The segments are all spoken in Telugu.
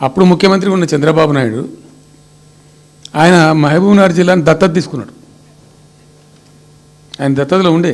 అప్పుడు ముఖ్యమంత్రి ఉన్న చంద్రబాబు నాయుడు ఆయన మహబూబ్నగర్ జిల్లాను దత్తత తీసుకున్నాడు. ఆయన దత్తతలో ఉండే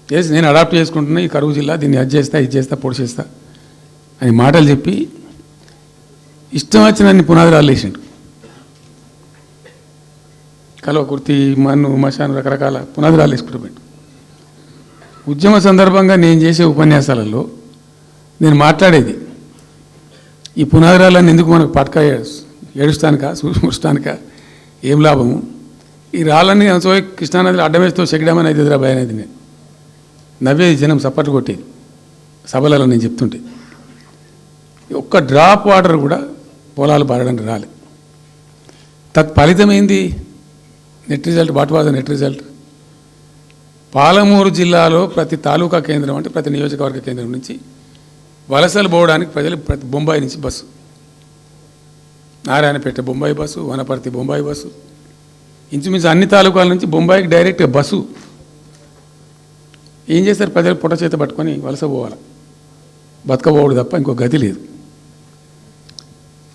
చేసి నేను అడాప్ట్ చేసుకుంటున్నా ఈ కరువు జిల్లా, దీన్ని అది చేస్తా ఇది చేస్తా పొడి చేస్తా అని మాటలు చెప్పి ఇష్టం వచ్చినన్ని పునాదురాలు వేసిండు. కలువ కుర్తి, మన్ను, మశాను రకరకాల పునాదురాలు వేసుకుంటూ ఉద్యమ సందర్భంగా నేను చేసే ఉపన్యాసాలలో నేను మాట్లాడేది ఈ పునాదురాలన్నీ ఎందుకు మనకు పట్క ఏడుస్తానిక చూస్తానిక ఏం లాభము, ఈ రాళ్ళని కృష్ణానదిలో అడ్డమేస్తూ చెక్కడమని అయితే ఎదురా భయం అనేది నేను నవ్వేది, జనం సప్పట్లు కొట్టేది సభలలో నేను చెప్తుంటే. ఒక్క డ్రాప్ వాటర్ కూడా పొలాలు పారడానికి రాలే. తత్ఫలితమైంది net result. What was the net result? Palamuru జిల్లాలో ప్రతి తాలూకా కేంద్రం అంటే ప్రతి నియోజకవర్గ కేంద్రం నుంచి వలసలు పోవడానికి ప్రజలు ప్రతి బొంబాయి నుంచి bus, Narayanpet Bombay bus, Wanaparthy Bombay bus, ఇంచుమించు అన్ని తాలూకాల నుంచి బొంబాయికి డైరెక్ట్గా బస్సు. ఏం చేస్తారు? ప్రజలు పొట్ట చేత పట్టుకొని వలస పోవాలి, బతకపోవడు తప్ప ఇంకో గతి లేదు.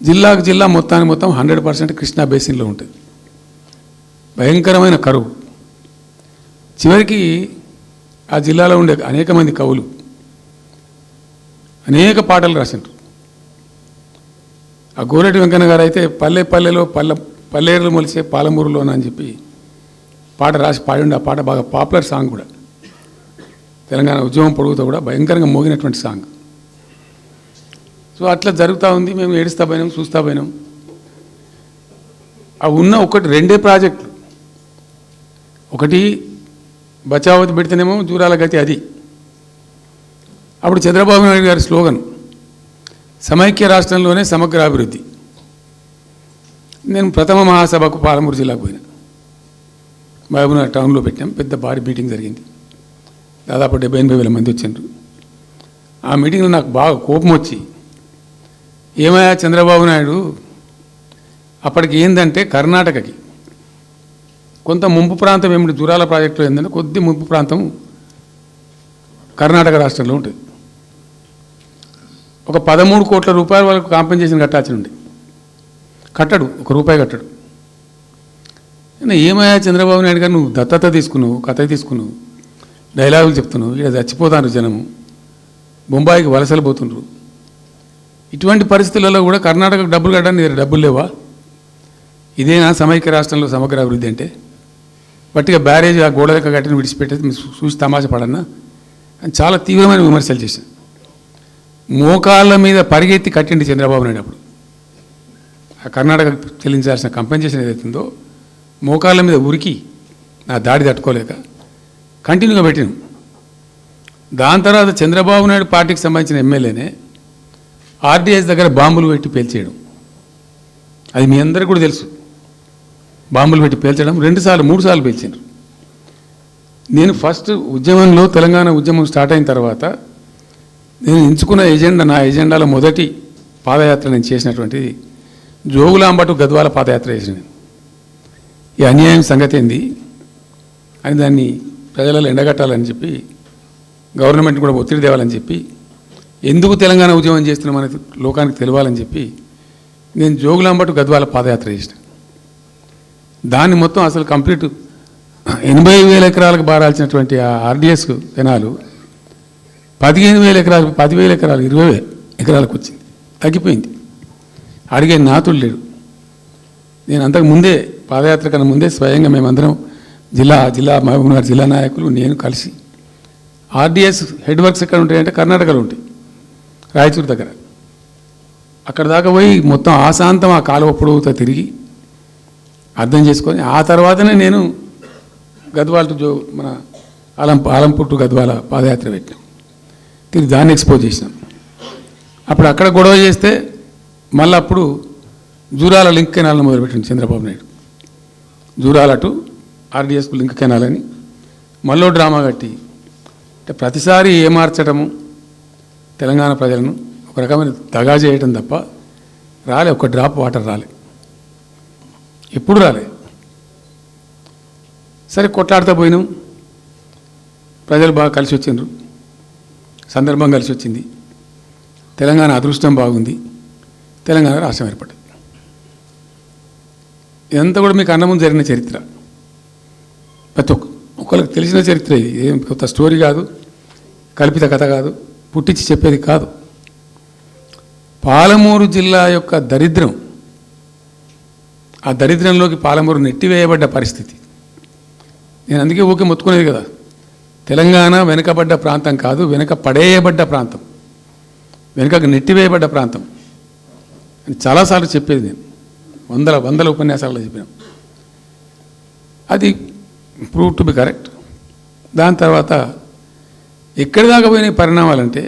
జిల్లాకు జిల్లా మొత్తానికి మొత్తం 100% కృష్ణా బేసిన్లో ఉంటుంది. భయంకరమైన కరువు. చివరికి ఆ జిల్లాలో ఉండే అనేక మంది కవులు అనేక పాటలు రాసిండ్రు. ఆ గోరెటి వెంకన్న గారు అయితే పల్లె పల్లెలో పల్లెర్లు మొలిసే పాలమూరులోన అని చెప్పి పాట రాసి పాడిండు. ఆ పాట బాగా పాపులర్ సాంగ్ కూడా, తెలంగాణ ఉద్యమం పొడుగుతో కూడా భయంకరంగా మోగినటువంటి సాంగ్. సో అట్లా జరుగుతూ ఉంది. మేము ఏడుస్తా పోయినాం, చూస్తా పోయినాం. అవి ఉన్న రెండే ప్రాజెక్టులు. ఒకటి బచావతి పెడితేనేమో దూరాల గతి అది. అప్పుడు చంద్రబాబు నాయుడు గారి స్లోగన్ సమైక్య రాష్ట్రంలోనే సమగ్ర అభివృద్ధి. నేను ప్రథమ మహాసభకు పాలమూరు జిల్లాకు పోయినా, మహబూబ్నగర్ టౌన్లో పెట్టాం. పెద్ద భారీ మీటింగ్ జరిగింది. దాదాపు 70,000 మంది వచ్చిండ్రు. ఆ మీటింగ్లో నాకు బాగా కోపం వచ్చి, ఏమయ్యా చంద్రబాబు నాయుడు, అప్పటికి ఏంటంటే కర్ణాటకకి కొంత ముంపు ప్రాంతం ఏమిటి దూరాల ప్రాజెక్టులో ఏంటంటే కొద్ది ముంపు ప్రాంతం కర్ణాటక రాష్ట్రంలో ఉంటుంది. ఒక 13 కోట్ల రూపాయల వరకు కాంపెన్సేషన్ కట్టాల్సి ఉండే. కట్టడు, ₹1 కట్టడు. ఏమయ్యా చంద్రబాబు నాయుడు గారు, నువ్వు దత్తత తీసుకున్నావు, కథ తీసుకున్నావు, డైలాగులు చెప్తున్నావు, ఇక్కడ చచ్చిపోతాను జనము, బొంబాయికి వలసలు పోతుండ్రు. ఇటువంటి పరిస్థితులలో కూడా కర్ణాటకకు డబ్బులు కట్టడానికి డబ్బులు లేవా? ఇదేనా సమైక్య రాష్ట్రంలో సమగ్ర అభివృద్ధి అంటే? బట్టిగా బ్యారేజ్ ఆ గోడ లెక్క కట్టిన విడిచిపెట్టేది మీరు చూసి తమాషా పడన్నా అని చాలా తీవ్రమైన విమర్శలు చేశాను. మోకాళ్ళ మీద పరిగెత్తి కట్టిండి చంద్రబాబు నాయుడు. అప్పుడు ఆ కర్ణాటక చెల్లించాల్సిన కంపెన్సేషన్ ఏదైతుందో మోకాళ్ళ మీద ఉరికి నా దాడి తట్టుకోలేక కంటిన్యూగా పెట్టినాం. దాని తర్వాత చంద్రబాబు నాయుడు పార్టీకి సంబంధించిన ఎమ్మెల్యేనే ఆర్డీఎస్ దగ్గర బాంబులు పెట్టి పేల్చేయడం, అది మీ అందరికీ కూడా తెలుసు. బాంబులు పెట్టి పేల్చడం 2 సార్లు 3 సార్లు పేల్చారు. నేను ఫస్ట్ ఉద్యమంలో తెలంగాణ ఉద్యమం స్టార్ట్ అయిన తర్వాత నేను ఎంచుకున్న ఎజెండా, నా ఎజెండాలో మొదటి పాదయాత్ర నేను చేసినటువంటిది జోగులాంబ టు గద్వాల పాదయాత్ర చేసిన. ఈ అన్యాయం సంగతి ఏంది అని దాన్ని ప్రజలలో ఎండగట్టాలని చెప్పి, గవర్నమెంట్ కూడా ఒత్తిడి తేవాలని చెప్పి, ఎందుకు తెలంగాణ ఉద్యమం చేస్తున్నా మనకి లోకానికి తెలియాలని చెప్పి నేను జోగులాంబ టు గద్వాల పాదయాత్ర చేసిన. దాన్ని మొత్తం అసలు కంప్లీట్ 80,000 ఎకరాలకు బారాల్సినటువంటి ఆ ఆర్డీఎస్ కెనాలు 15,000 ఎకరాలు, 10,000 ఎకరాలు, 20,000 ఎకరాలకు వచ్చింది, తగ్గిపోయింది. అడిగే నాతులు లేడు. నేను అంతకు ముందే పాదయాత్ర కన్నా ముందే స్వయంగా మేమందరం జిల్లా మహబూబ్నగర్ జిల్లా నాయకులు నేను కలిసి ఆర్డీఎస్ హెడ్ వర్క్స్ ఎక్కడ ఉంటాయంటే కర్ణాటకలో ఉంటాయి, రాయచూరు దగ్గర. అక్కడ దాకా పోయి మొత్తం ఆశాంతం ఆ కాలువ పొడవుతో తిరిగి అర్థం చేసుకొని ఆ తర్వాతనే నేను గద్వాల టు మన ఆలంపూర్ టు గద్వాల పాదయాత్ర పెట్టాం. తిరిగి దాన్ని ఎక్స్పోజ్ చేసినాం. అప్పుడు అక్కడ గొడవ చేస్తే మళ్ళీ అప్పుడు జూరాల లింక్ కెనాల్ని మొదలుపెట్టింది చంద్రబాబు నాయుడు. జూరాల టు ఆర్డీఎస్కు లింక్ కెనాల్ అని మళ్ళీ డ్రామా కట్టి, అంటే ప్రతిసారి ఏమార్చడము తెలంగాణ ప్రజలను ఒక రకమైన దగా చేయటం తప్ప రాలే, ఒక డ్రాప్ వాటర్ రాలే, ఎప్పుడు రాలే. సరే కొట్లాడుతూ పోయినాం. ప్రజలు బాగా కలిసి వచ్చిండ్రు, సందర్భం కలిసి వచ్చింది, తెలంగాణ అదృష్టం బాగుంది. తెలంగాణ రాష్ట్రం ఏర్పడింది. ఇదంతా కూడా మీకు అన్న ముందు జరిగిన చరిత్ర, ప్రతి ఒక్కరికి తెలిసిన చరిత్ర. ఇది ఏం కొత్త స్టోరీ కాదు, కల్పిత కథ కాదు, పుట్టించి చెప్పేది కాదు. పాలమూరు జిల్లా యొక్క దరిద్రం, ఆ దరిద్రంలోకి పాలమూరు నెట్టివేయబడ్డ పరిస్థితి. నేను అందుకే ఊకే మొత్తుకునేది కదా, తెలంగాణ వెనుకబడ్డ ప్రాంతం కాదు, వెనుక పడేయబడ్డ ప్రాంతం, వెనుకకు నెట్టివేయబడ్డ ప్రాంతం అని చాలాసార్లు చెప్పేది. నేను వందల ఉపన్యాసాల్లో చెప్పిన అది ప్రూవ్ టు బి కరెక్ట్. దాని తర్వాత ఎక్కడి దాకా పోయిన పరిణామాలంటే,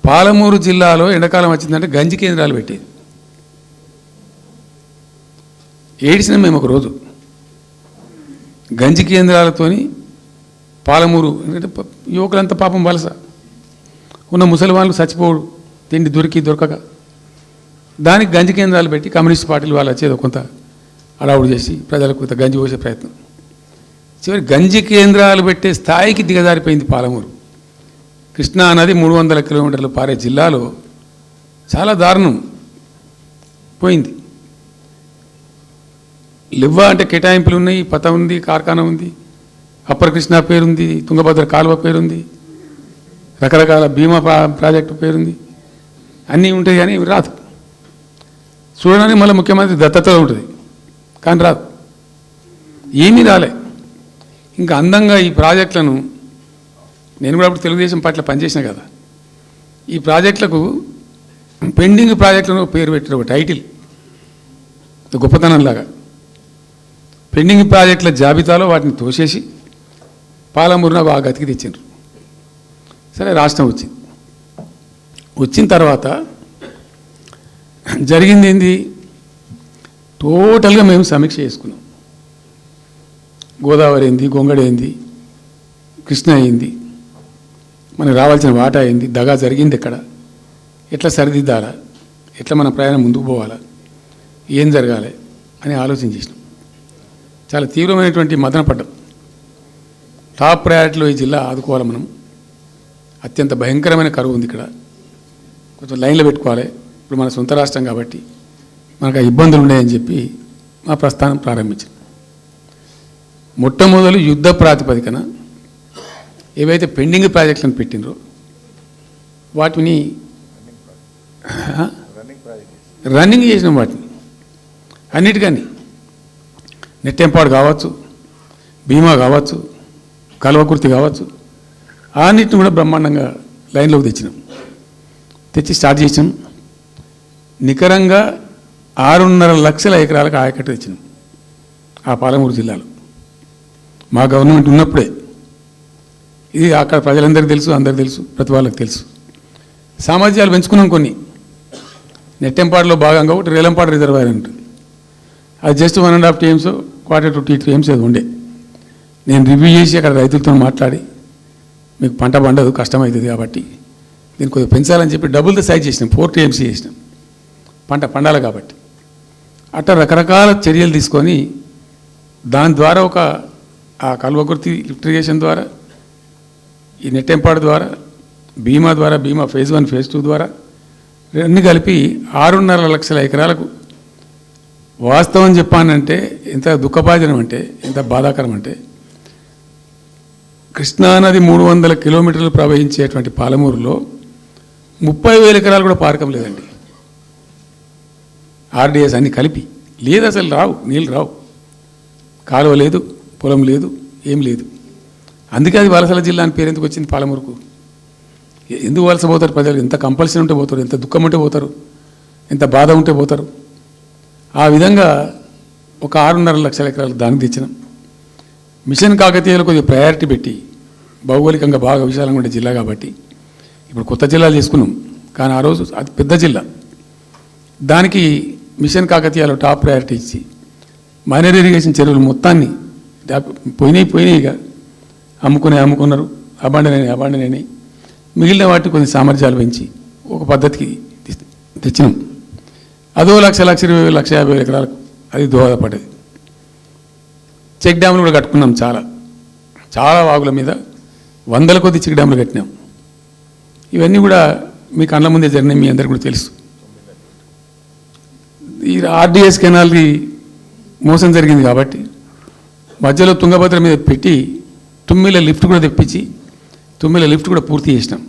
పాలమూరు జిల్లాలో ఎండాకాలం వచ్చిందంటే గంజి కేంద్రాలు పెట్టేది. ఏడిసినాం మేము ఒకరోజు. గంజి కేంద్రాలతోని పాలమూరు అంటే యువకులంతా పాపం వలస ఉన్న ముసలి వాళ్ళు చచ్చిపోడు, తిండి దొరకక దానికి గంజి కేంద్రాలు పెట్టి కమ్యూనిస్ట్ పార్టీలు వాళ్ళు వచ్చేదో కొంత అడావుడు చేసి ప్రజలకు కొంత గంజి పోసే ప్రయత్నం. చివరి గంజి కేంద్రాలు పెట్టే స్థాయికి దిగజారిపోయింది పాలమూరు. కృష్ణా నది 300 కిలోమీటర్లు పారే జిల్లాలో చాలా దారుణం పోయింది. లివ్వా అంటే కేటాయింపులు ఉన్నాయి, పత ఉంది, కార్ఖానా ఉంది, అప్పర్ కృష్ణా పేరుంది, తుంగభద్ర కాలువ పేరుంది, రకరకాల భీమా ప్రాజెక్టు పేరుంది, అన్నీ ఉంటాయి. కానీ రాదు. చూడడానికి మళ్ళీ ముఖ్యమంత్రి దత్తతలో ఉంటుంది, కానీ రాదు. ఏమీ రాలే. ఇంకా అందంగా ఈ ప్రాజెక్టులను, నేను కూడా అప్పుడు తెలుగుదేశం పార్టీలో పనిచేసిన కదా, ఈ ప్రాజెక్టులకు పెండింగ్ ప్రాజెక్టులను పేరు పెట్టారు, ఒక టైటిల్ గొప్పతనంలాగా. పెండింగ్ ప్రాజెక్టుల జాబితాలో వాటిని తోసేసి పాలమూరున ఆ గతికి తెచ్చిండ్రు. సరే, రాష్ట్రం వచ్చిన తర్వాత జరిగింది ఏంది, టోటల్గా మేము సమీక్ష చేసుకున్నాం. గోదావరి ఏంది, గొంగడి ఏంది, కృష్ణ అయింది, మనకు రావాల్సిన వాటా అయింది, దగా జరిగింది ఎక్కడ, ఎట్లా సరిదిద్దాలా, ఎట్లా మన ప్రయాణం ముందుకు పోవాలా, ఏం జరగాలి అని ఆలోచన చేసినాం. చాలా తీవ్రమైనటువంటి మదన పడ్డాం. టాప్ ప్రయారిటీలో ఈ జిల్లా ఆదుకోవాలి మనం. అత్యంత భయంకరమైన కరువు ఉంది ఇక్కడ, కొంచెం లైన్లో పెట్టుకోవాలి. ఇప్పుడు మన సొంత రాష్ట్రం కాబట్టి మనకు ఆ ఇబ్బందులు ఉన్నాయని చెప్పి మా ప్రస్థానం ప్రారంభించాం. మొట్టమొదలు యుద్ధ ప్రాతిపదికన ఏవైతే పెండింగ్ ప్రాజెక్టులను పెట్టినరో వాటిని రన్నింగ్ చేసినాం. వాటిని అన్నిటికీ నెట్టెంపాడు కావచ్చు, భీమా కావచ్చు, కల్వకుర్తి కావచ్చు, అన్నిటిని కూడా బ్రహ్మాండంగా లైన్లోకి తెచ్చి స్టార్ట్ చేసినాం. నికరంగా 6.5 లక్షల ఎకరాలకు ఆయకట్టు తెచ్చినాం ఆ పాలమూరు జిల్లాలో. మా గవర్నమెంట్ ఉన్నప్పుడే. ఇది అక్కడ ప్రజలందరికీ తెలుసు, అందరికీ తెలుసు, ప్రతి వాళ్ళకి తెలుసు. సామర్థ్యాలు పెంచుకున్నాం కొన్ని. నెట్టెంపాడులో భాగంగా ఒకటి రేలంపాడు రిజర్వాయర్ ఉంటుంది. అది జస్ట్ 1.5 TMs, 1/4 to 2 TMs అది ఉండే. నేను రివ్యూ చేసి అక్కడ రైతులతో మాట్లాడి, మీకు పంట పండదు, కష్టమవుతుంది కాబట్టి దీన్ని కొద్దిగా పెంచాలని చెప్పి డబుల్ ద సైజ్ చేసినాం, 4 TMs చేసినాం, పంట పండాలి కాబట్టి. అట్లా రకరకాల చర్యలు తీసుకొని దాని ద్వారా ఆ కల్వకుర్తి లిఫ్ట్ ఇరిగేషన్ ద్వారా, ఈ నెట్టెంపాడు ద్వారా, భీమా ఫేజ్ 1 ఫేజ్ 2 ద్వారా అన్నీ కలిపి 6.5 లక్షల ఎకరాలకు. వాస్తవం చెప్పానంటే ఎంత దుఃఖభాజనం అంటే, ఎంత బాధాకరం అంటే, కృష్ణానది 300 కిలోమీటర్లు ప్రవహించేటువంటి పాలమూరులో 30,000 ఎకరాలు కూడా పారకం లేదండి. RDS అన్నీ కలిపి లేదు, అసలు రావు, నీళ్ళు రావు, కాలువ లేదు, పొలం లేదు, ఏం లేదు. అందుకే అది వలసల జిల్లా అని పేరు ఎందుకు వచ్చింది పాలమూరుకు? ఎందుకు వలస పోతారు ప్రజలు? ఎంత కంపల్సరీ ఉంటే పోతారు, ఎంత దుఃఖం ఉంటే పోతారు, ఎంత బాధ ఉంటే పోతారు. ఆ విధంగా ఒక 6.5 లక్షల ఎకరాలు దానికి తెచ్చినాం. మిషన్ కాకతీయలో కొద్దిగా ప్రయారిటీ పెట్టి, భౌగోళికంగా బాగా విశాలంగా ఉండే జిల్లా కాబట్టి ఇప్పుడు కొత్త జిల్లాలు చేసుకున్నాం. కానీ ఆ రోజు అది పెద్ద జిల్లా, దానికి మిషన్ కాకతీయలో టాప్ ప్రయారిటీ ఇచ్చి మైనర్ ఇరిగేషన్ చెరువులు మొత్తాన్ని పోయినాయిగా అమ్ముకున్నారు, అబాండనైనాయి. మిగిలిన వాటిని కొన్ని సామర్థ్యాలు పెంచి ఒక పద్ధతికి తెచ్చినాం. అదో 1,20,000-1,50,000 ఎకరాలకు అది దోహదపడ్డది. చెక్ డ్యాములు కూడా కట్టుకున్నాం. చాలా వాగుల మీద 100 కొద్ది చెక్ డ్యాములు కట్టినాం. ఇవన్నీ కూడా మీ కళ్ళ ముందే జరిగినాయి, మీ అందరికీ కూడా తెలుసు. ఈ ఆర్డిఎస్ కెనాల్కి మోసం జరిగింది కాబట్టి మధ్యలో తుంగభద్ర మీద పెట్టి తుమ్మిల లిఫ్ట్ కూడా తెప్పించి తుమ్మిల లిఫ్ట్ కూడా పూర్తి చేసినాం.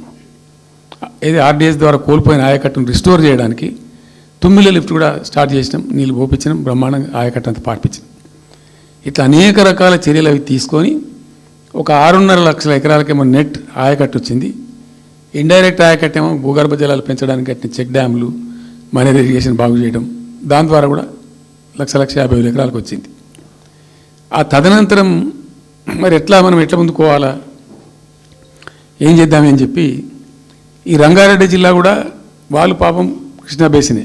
ఏది ఆర్డిఎస్ ద్వారా కోల్పోయిన ఆయకట్టును రిస్టోర్ చేయడానికి తుమ్మిల లిఫ్ట్ కూడా స్టార్ట్ చేసినాం, నీళ్ళు పోపించినాం, బ్రహ్మాండంగా ఆయకట్టు అంతా పార్పించినాం. ఇట్లా అనేక రకాల చర్యలు అవి తీసుకొని ఒక 6.5 లక్షల ఎకరాలకేమో నెట్ ఆయకట్టు వచ్చింది. ఇండైరెక్ట్ ఆయకట్టు ఏమో భూగర్భ జలాలు పెంచడానికి కట్టిన చెక్ డ్యామ్లు, మైనర్ ఇరిగేషన్ బాగు చేయడం, దాని ద్వారా కూడా 1,50,000 ఎకరాలకు వచ్చింది. ఆ తదనంతరం మరి మనం ఎట్లా ముందుకోవాలా, ఏం చేద్దామని చెప్పి ఈ రంగారెడ్డి జిల్లా కూడా వాళ్ళు పాపం కృష్ణా బేసినే